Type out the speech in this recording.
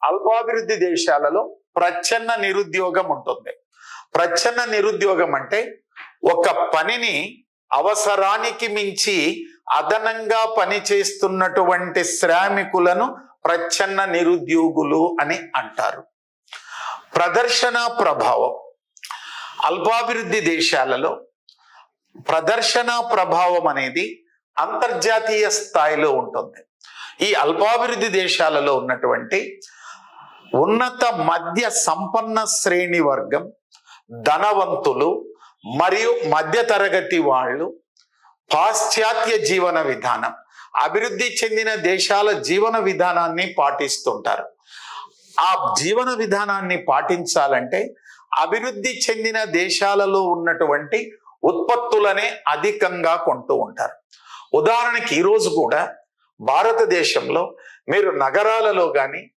అల్పాభివృద్ధి దేశాలలో ప్రచ్ఛన్న నిరుద్యోగం ఉంటుంది. ప్రచ్ఛన్న నిరుద్యోగం అంటే ఒక పనిని అవసరానికి మించి అదనంగా పనిచేస్తున్నటువంటి శ్రామికులను ప్రచ్ఛన్న నిరుద్యోగులు అని అంటారు. ప్రదర్శన ప్రభావం. అల్పాభివృద్ధి దేశాలలో ప్రదర్శన ప్రభావం అనేది అంతర్జాతీయ స్థాయిలో ఉంటుంది. ఈ అల్పాభివృద్ధి దేశాలలో ఉన్నటువంటి ఉన్నత మధ్య సంపన్న శ్రేణి వర్గం, ధనవంతులు మరియు మధ్యతరగతి వాళ్ళు పాశ్చాత్య జీవన విధానం, అభివృద్ధి చెందిన దేశాల జీవన విధానాన్ని పాటిస్తుంటారు. ఆ జీవన విధానాన్ని పాటించాలంటే అభివృద్ధి చెందిన దేశాలలో ఉన్నటువంటి ఉత్పత్తులనే అధికంగా కొంటూ ఉంటారు. ఉదాహరణకి ఈరోజు కూడా భారతదేశంలో మీరు నగరాలలో కానీ